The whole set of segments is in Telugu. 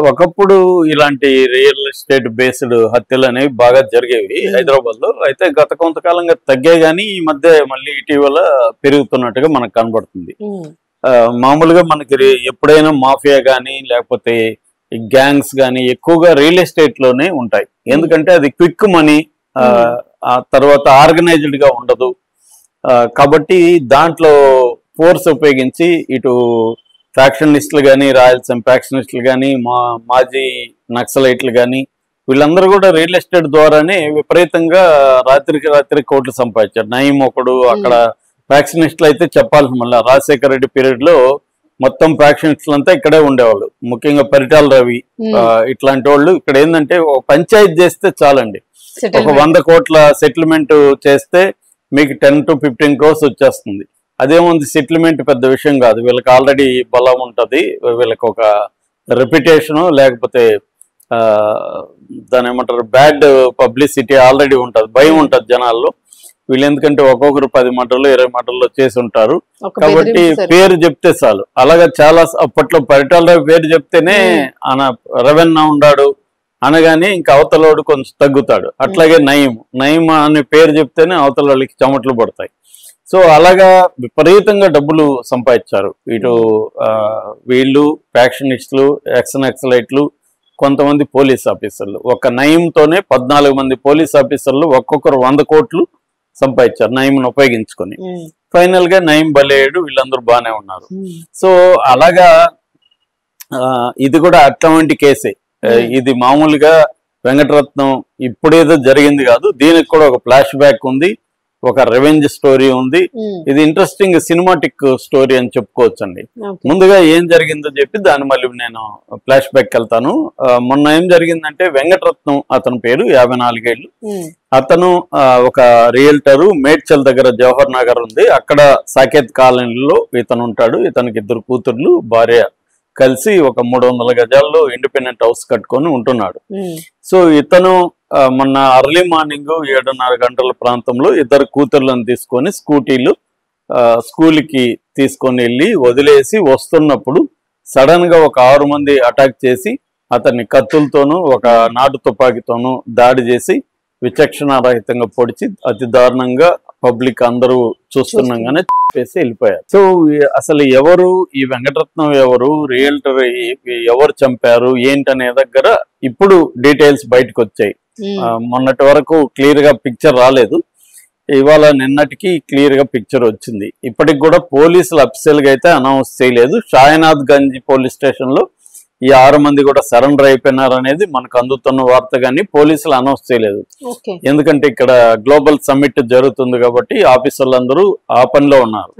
ఒకప్పుడు ఇలాంటి రియల్ ఎస్టేట్ బేస్డ్ హత్యలు అనేవి బాగా జరిగేవి హైదరాబాద్ లో. అయితే గత కొంతకాలంగా తగ్గాయి, కానీ ఈ మధ్య మళ్ళీ ఇటీవల పెరుగుతున్నట్టుగా మనకు కనబడుతుంది. మామూలుగా మనకి ఎప్పుడైనా మాఫియా కానీ లేకపోతే గ్యాంగ్స్ కానీ ఎక్కువగా రియల్ ఎస్టేట్ లోనే ఉంటాయి. ఎందుకంటే అది క్విక్ మనీ, ఆ తర్వాత ఆర్గనైజ్డ్ గా ఉండదు. కాబట్టి దాంట్లో ఫోర్స్ ఉపయోగించి ఇటు ఫ్యాక్షనిస్టులు కానీ, రాయలసీమ ఫ్యాక్షనిస్టులు కానీ, మాజీ నక్సలైట్లు కానీ వీళ్ళందరూ కూడా రియల్ ఎస్టేట్ ద్వారానే విపరీతంగా రాత్రికి రాత్రి కోట్లు సంపాదించారు. నయీం ఒకడు, అక్కడ ఫ్యాక్షనిస్టులు అయితే చెప్పాల్సిన మళ్ళీ రాజశేఖర రెడ్డి పీరియడ్ లో మొత్తం ఫ్యాక్షనిస్టులు అంతా ఇక్కడే ఉండేవాళ్ళు. ముఖ్యంగా పరిటాల రవి ఇట్లాంటి వాళ్ళు ఇక్కడ ఏంటంటే ఒక పంచాయతీ చేస్తే చాలండి, ఒక 100 కోట్ల సెటిల్మెంట్ చేస్తే మీకు 10 to 15 crores వచ్చేస్తుంది. అదేముంది, సెటిల్మెంట్ పెద్ద విషయం కాదు. వీళ్ళకి ఆల్రెడీ బలం ఉంటుంది, వీళ్ళకి ఒక రెప్యుటేషను లేకపోతే దాని ఏమంటారు బ్యాడ్ పబ్లిసిటీ ఆల్రెడీ ఉంటుంది, భయం ఉంటుంది జనాల్లో. వీళ్ళు ఎందుకంటే ఒక్కొక్కరు 10 మటర్లు 20 మటర్లు చేసి ఉంటారు కాబట్టి పేరు చెప్తే చాలు. అలాగా చాలా అప్పట్లో పరిటాల పేరు చెప్తేనే ఆయన రవెన్న ఉన్నాడు అనగానే ఇంకా అవతలోడు కొంచెం తగ్గుతాడు. అట్లాగే నయీం అనే పేరు చెప్తేనే అవతల వాళ్ళకి చెమటలు పడతాయి. సో అలాగా విపరీతంగా డబ్బులు సంపాదించారు ఇటు వీళ్ళు ఫ్యాక్షనిస్టులు, ఎక్స్-నక్సలైట్లు, కొంతమంది పోలీస్ ఆఫీసర్లు. ఒక నయీంతోనే 14 మంది పోలీస్ ఆఫీసర్లు ఒక్కొక్కరు 100 కోట్లు సంపాదించారు నయీంను ఉపయోగించుకొని. ఫైనల్ గా నయీం బలయ్యాడు, వీళ్ళందరూ బాగానే ఉన్నారు. సో అలాగా ఇది కూడా అట్లాంటి కేసే. ఇది మామూలుగా వెంకటరత్నం ఇప్పుడేదో జరిగింది కాదు, దీనికి కూడా ఒక ఫ్లాష్ బ్యాక్ ఉంది, ఒక రెవెంజ్ స్టోరీ ఉంది. ఇది ఇంట్రెస్టింగ్ సినిమాటిక్ స్టోరీ అని చెప్పుకోవచ్చండి. ముందుగా ఏం జరిగిందో చెప్పి దాన్ని మళ్ళీ నేను ఫ్లాష్ బ్యాక్ వెళ్తాను. మొన్న ఏం జరిగిందంటే వెంకటరత్నం అతని పేరు, 54 ఏళ్ళు. అతను ఒక రియల్టరు, మేడ్చల్ దగ్గర జవహర్ నగర్ ఉంది, అక్కడ సాకేత్ కాలనీలో ఇతను ఉంటాడు. ఇతనికి 2 కూతుర్లు, భార్య కలిసి ఒక 300 గజాల్లో ఇండిపెండెంట్ హౌస్ కట్టుకొని ఉంటున్నాడు. సో ఇతను మొన్న అర్లీ మార్నింగ్ 7:30 గంటల ప్రాంతంలో 2 కూతుర్లను తీసుకొని స్కూటీలు స్కూల్కి తీసుకొని వెళ్ళి వదిలేసి వస్తున్నప్పుడు సడన్ గా ఒక 6 మంది అటాక్ చేసి అతన్ని కత్తులతోనూ ఒక నాటు తుపాకీతోనూ దాడి చేసి విచక్షణారహితంగా పొడిచి అతి దారుణంగా పబ్లిక్ అందరూ చూస్తున్నాగానే చెప్పేసి వెళ్ళిపోయారు. సో అసలు ఎవరు ఈ వెంకటరత్నం, ఎవరు రియల్టర్, ఎవరు చంపారు ఏంటనే దగ్గర ఇప్పుడు డీటెయిల్స్ బయటకు వచ్చాయి. మొన్నటి వరకు క్లియర్ గా పిక్చర్ రాలేదు, ఇవాళ నిన్నటికి క్లియర్ గా పిక్చర్ వచ్చింది. ఇప్పటికి కూడా పోలీసులు అఫీషియల్ గా అయితే అనౌన్స్ చేయలేదు. షాయనాథ్ గంజ్ పోలీస్ స్టేషన్ లో ఈ 6 మంది కూడా సరెండర్ అయిపోయినారు అనేది మనకు అందుతున్న వార్త, కానీ పోలీసులు అనౌన్స్ చేయలేదు. ఎందుకంటే ఇక్కడ గ్లోబల్ సమ్మిట్ జరుగుతుంది కాబట్టి ఆఫీసర్లందరూ ఆ పనిలో ఉన్నారు.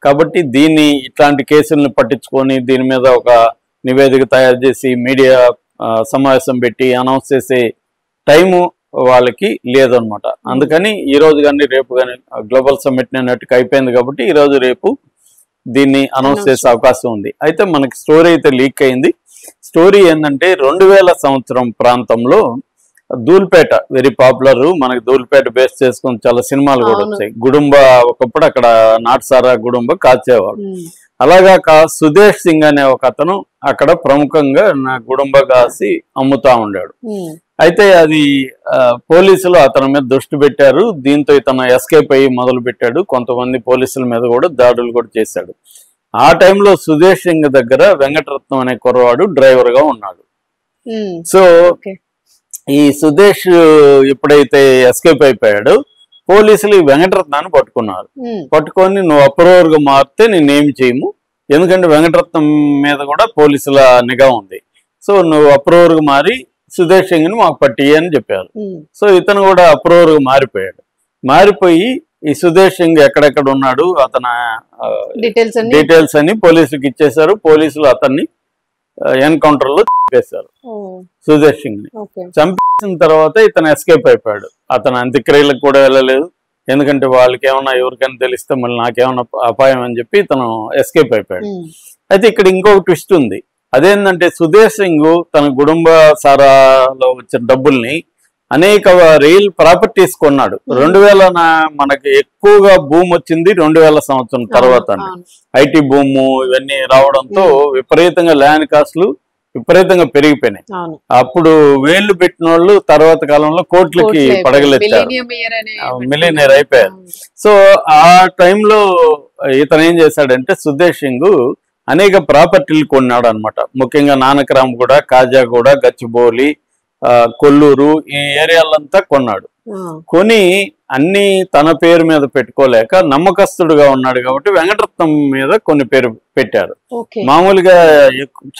కాబట్టి దీన్ని ఇట్లాంటి కేసులను పట్టించుకొని దీని మీద ఒక నివేదిక తయారు చేసి మీడియా సమావేశం పెట్టి అనౌన్స్ చేసే టైము వాళ్ళకి లేదనమాట. అందుకని ఈ రోజు కానీ రేపు కానీ గ్లోబల్ సమ్మిట్ నిన్నటికి అయిపోయింది కాబట్టి ఈ రోజు రేపు దీన్ని అనౌన్స్ చేసే అవకాశం ఉంది. అయితే మనకి స్టోరీ అయితే లీక్ అయింది. స్టోరీ ఏంటంటే 2000 సంవత్సరం ప్రాంతంలో ధూల్పేట వెరీ పాపులర్, మనకి ధూల్పేట బేస్ చేసుకుని చాలా సినిమాలు కూడా వచ్చాయి. గుడుంబ ఒకప్పుడు అక్కడ నాటుసారా గుడుంబ కాచేవాడు. అలాగా సుదేష్ సింగ్ అనే ఒక అతను అక్కడ ప్రముఖంగా గుడుంబ కాసి అమ్ముతా ఉండాడు. అయితే అది పోలీసులు అతని మీద దృష్టి పెట్టారు. దీంతో ఇతను ఎస్కేప్ అయ్యి మొదలు పెట్టాడు. కొంతమంది పోలీసుల మీద కూడా దాడులు కూడా చేశాడు. ఆ టైంలో సుదేష్ సింగ్ దగ్గర వెంకటరత్నం అనే కుర్రవాడు డ్రైవర్ గా ఉన్నాడు. సో ఈ సుదేష్ ఎప్పుడైతే ఎస్కేప్ అయిపోయాడో పోలీసులు ఈ వెంకటరత్నాన్ని పట్టుకున్నారు. పట్టుకొని నువ్వు అప్రూవర్ గా మారితే నేనేమి చేయము, ఎందుకంటే వెంకటరత్నం మీద కూడా పోలీసుల నిఘా ఉంది. సో నువ్వు అప్రూవర్ గా మారి సుదేష్ సింగ్ ని మాకు పట్టి అని చెప్పారు. సో ఇతను కూడా అప్రూవర్ గా మారిపోయాడు. మారిపోయి ఈ సుదేష్ సింగ్ ఎక్కడెక్కడ ఉన్నాడు అతని డీటెయిల్స్ అని పోలీసులకు ఇచ్చేశారు. పోలీసులు అతన్ని ఎన్కౌంటర్ లో చంపేశారు సుదేష్ సింగ్ ని. చంపేసిన తర్వాత ఇతను ఎస్కేప్ అయిపోయాడు. అతను అంత్యక్రియలకు కూడా వెళ్ళలేదు, ఎందుకంటే వాళ్ళకి ఏమన్నా ఎవరికైనా తెలిస్తే మళ్ళీ నాకేమన్నా అపాయం అని చెప్పి ఇతను ఎస్కేప్ అయిపోయాడు. అయితే ఇక్కడ ఇంకొక ట్విస్ట్ ఉంది. అదేంటంటే సుదేష్ సింగ్ తన కుటుంబ సారాలో వచ్చిన డబ్బుల్ని అనేక రియల్ ప్రాపర్టీస్ కొన్నాడు. 2000 మనకి ఎక్కువగా భూమి వచ్చింది 2000 సంవత్సరం తర్వాత. ఐటీ భూము ఇవన్నీ రావడంతో విపరీతంగా ల్యాండ్ కాస్ట్లు విపరీతంగా పెరిగిపోయినాయి. అప్పుడు వేళ్లు పెట్టిన వాళ్ళు తర్వాత కాలంలో కోట్లకి పడగలెత్తారు, మిలియనీర్ అయిపోయారు. సో ఆ టైంలో ఇతను ఏం చేశాడంటే సుదేష్ సింగ్ అనేక ప్రాపర్టీలు కొన్నాడు అనమాట. ముఖ్యంగా నానక్రామ్గూడ, కాజాగూడ, గచ్చిబౌలి, కొల్లూరు ఈ ఏరియాలంతా కొన్నాడు. కొని అన్ని తన పేరు మీద పెట్టుకోలేక నమ్మకస్తుడుగా ఉన్నాడు కాబట్టి వెంకటరత్నం మీద కొన్ని పేరు పెట్టారు. మామూలుగా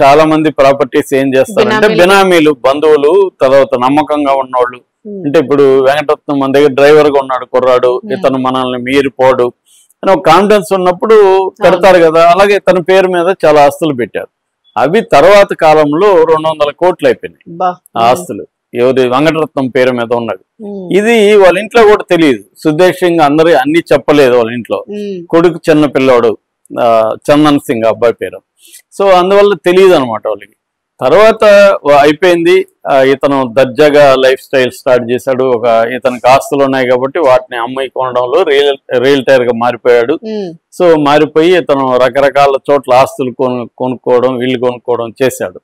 చాలా మంది ప్రాపర్టీస్ ఏం చేస్తారంటే బినామీలు, బంధువులు, తర్వాత నమ్మకంగా ఉన్నోళ్ళు. అంటే ఇప్పుడు వెంకటరత్నం మన దగ్గర డ్రైవర్ గా ఉన్నాడు కుర్రాడు, ఇతను మనల్ని మీరిపోడు అని ఒక కాన్ఫిడెన్స్ ఉన్నప్పుడు పెడతారు కదా. అలాగే తన పేరు మీద చాలా ఆస్తులు పెట్టారు. అవి తర్వాత కాలంలో 200 కోట్లు అయిపోయినాయి ఆస్తులు, ఎవరి వెంకటరత్నం పేరు మీద ఉన్నది. ఇది వాళ్ళ ఇంట్లో కూడా తెలియదు. సుదేష్ సింగ్ అన్ని చెప్పలేదు వాళ్ళ ఇంట్లో. కొడుకు చిన్న పిల్లోడు చందన్ సింగ్ అబ్బాయి పేరు. సో అందువల్ల తెలియదు అనమాట వాళ్ళకి. తర్వాత అయిపోయింది, ఇతను దర్జాగా లైఫ్ స్టైల్ స్టార్ట్ చేశాడు. ఇతనికి ఆస్తులు ఉన్నాయి కాబట్టి వాటిని అమ్మాయి కొనడంలో రియల్టర్ గా మారిపోయాడు. సో మారిపోయి ఇతను రకరకాల చోట్ల ఆస్తులు కొనుక్కోవడం, ఇల్లు కొనుక్కోవడం చేశాడు.